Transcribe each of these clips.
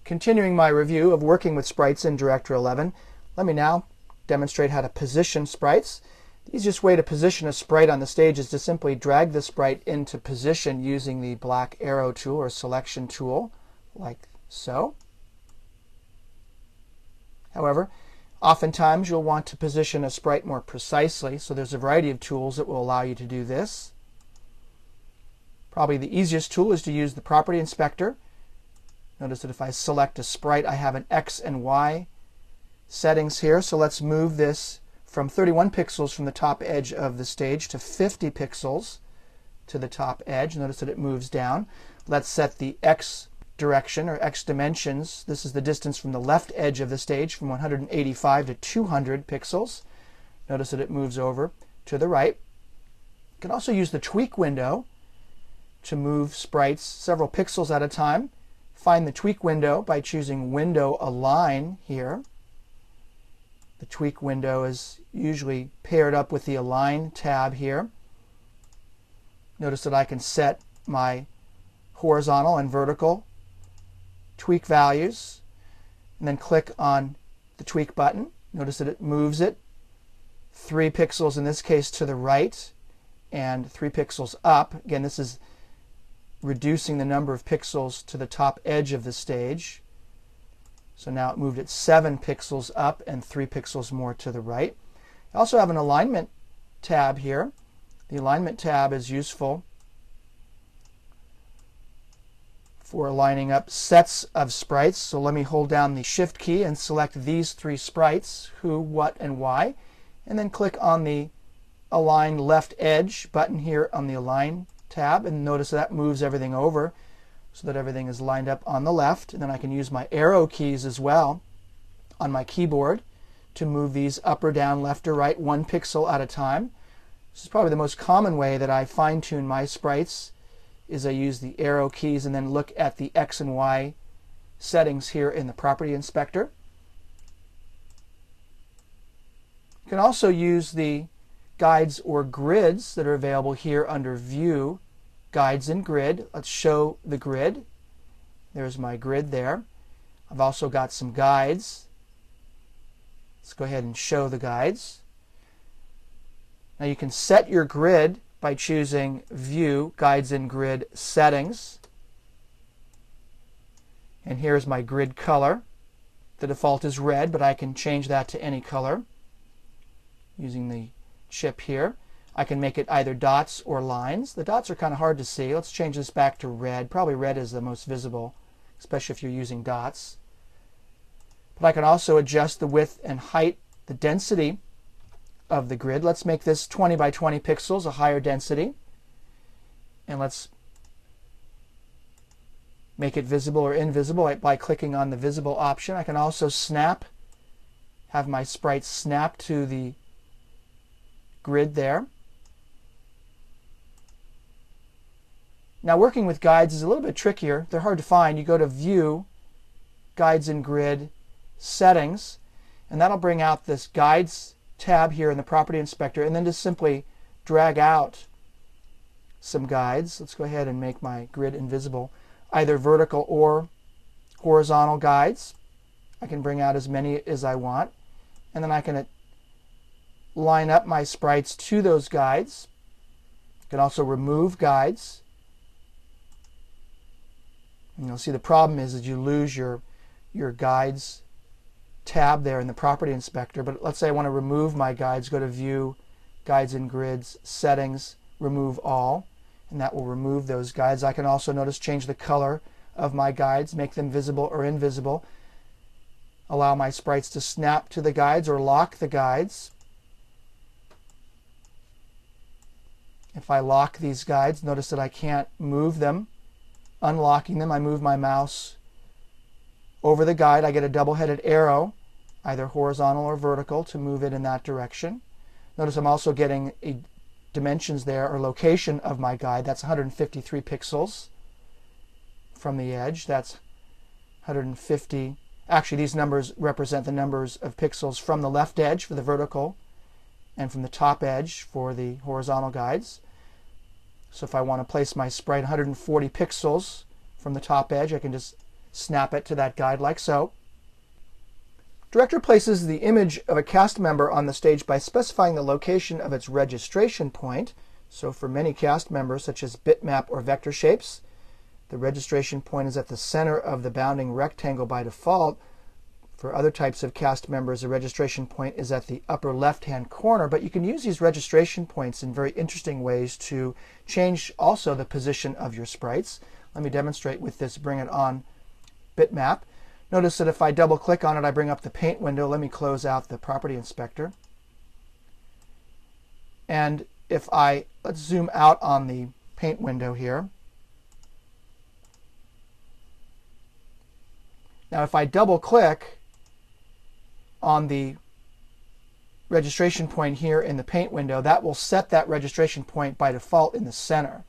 Continuing my review of working with sprites in Director 11, let me now demonstrate how to position sprites. The easiest way to position a sprite on the stage is to simply drag the sprite into position using the black arrow tool or selection tool, like so. However, oftentimes you'll want to position a sprite more precisely, so there's a variety of tools that will allow you to do this. Probably the easiest tool is to use the Property Inspector. Notice that if I select a sprite, I have an X and Y settings here. So let's move this from 31 pixels from the top edge of the stage to 50 pixels to the top edge. Notice that it moves down. Let's set the X direction or X dimensions. This is the distance from the left edge of the stage from 185 to 200 pixels. Notice that it moves over to the right. You can also use the tweak window to move sprites several pixels at a time. Find the tweak window by choosing Window Align here. The tweak window is usually paired up with the Align tab here. Notice that I can set my horizontal and vertical tweak values and then click on the tweak button. Notice that it moves it 3 pixels in this case to the right and 3 pixels up. Again, this is reducing the number of pixels to the top edge of the stage. So now it moved it 7 pixels up and 3 pixels more to the right. I also have an alignment tab here. The alignment tab is useful for aligning up sets of sprites. So let me hold down the Shift key and select these 3 sprites, who, what, and why, and then click on the Align Left Edge button here on the Align tab, and notice that moves everything over so that everything is lined up on the left. And then I can use my arrow keys as well on my keyboard to move these up or down, left or right, 1 pixel at a time. This is probably the most common way that I fine-tune my sprites, is I use the arrow keys and then look at the X and Y settings here in the Property Inspector. You can also use the guides or grids that are available here under View, Guides and Grid. Let's show the grid. There's my grid there. I've also got some guides. Let's go ahead and show the guides. Now you can set your grid by choosing View, Guides and Grid Settings. And here's my grid color. The default is red, but I can change that to any color using the chip here. I can make it either dots or lines. The dots are kind of hard to see. Let's change this back to red. Probably red is the most visible, especially if you're using dots. But I can also adjust the width and height, the density of the grid. Let's make this 20 by 20 pixels, a higher density. And let's make it visible or invisible by clicking on the visible option. I can also have my sprite snap to the grid there. Now working with guides is a little bit trickier. They're hard to find. You go to View, Guides and Grid, Settings, and that'll bring out this Guides tab here in the Property Inspector, and then just simply drag out some guides. Let's go ahead and make my grid invisible. Either vertical or horizontal guides. I can bring out as many as I want, and then I can line up my sprites to those guides. You can also remove guides. And you'll see the problem is that you lose your guides tab there in the Property Inspector. But let's say I want to remove my guides. Go to View, Guides and Grids, Settings, Remove All, and that will remove those guides. I can also change the color of my guides, make them visible or invisible, allow my sprites to snap to the guides or lock the guides. If I lock these guides, notice that I can't move them. Unlocking them, I move my mouse over the guide. I get a double-headed arrow, either horizontal or vertical, to move it in that direction. Notice I'm also getting dimensions there, or location of my guide. That's 153 pixels from the edge. That's 150. Actually, these numbers represent the numbers of pixels from the left edge for the vertical and from the top edge for the horizontal guides. So if I want to place my sprite 140 pixels from the top edge, I can just snap it to that guide like so. Director places the image of a cast member on the stage by specifying the location of its registration point. So for many cast members, such as bitmap or vector shapes, the registration point is at the center of the bounding rectangle by default. For other types of cast members, the registration point is at the upper left-hand corner, but you can use these registration points in very interesting ways to change also the position of your sprites. Let me demonstrate with this Bring It On bitmap. Notice that if I double-click on it, I bring up the paint window. Let me close out the property inspector. And if let's zoom out on the paint window here. Now if I double-click on the registration point here in the paint window, that will set that registration point by default in the center.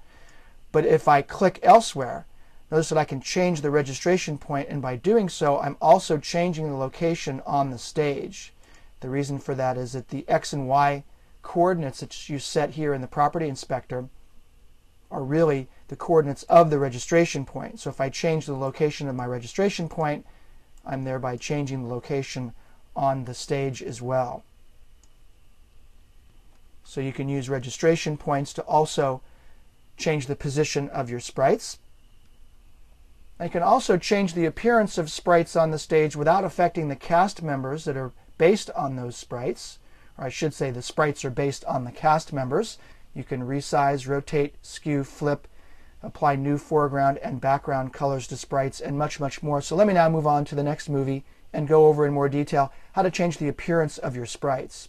But if I click elsewhere, notice that I can change the registration point, and by doing so, I'm also changing the location on the stage. The reason for that is that the X and Y coordinates that you set here in the property inspector are really the coordinates of the registration point. So if I change the location of my registration point, I'm thereby changing the location on the stage as well. So you can use registration points to also change the position of your sprites. And you can also change the appearance of sprites on the stage without affecting the cast members that are based on those sprites. Or I should say the sprites are based on the cast members. You can resize, rotate, skew, flip, apply new foreground and background colors to sprites, and much, much more. So let me now move on to the next movie and go over in more detail how to change the appearance of your sprites.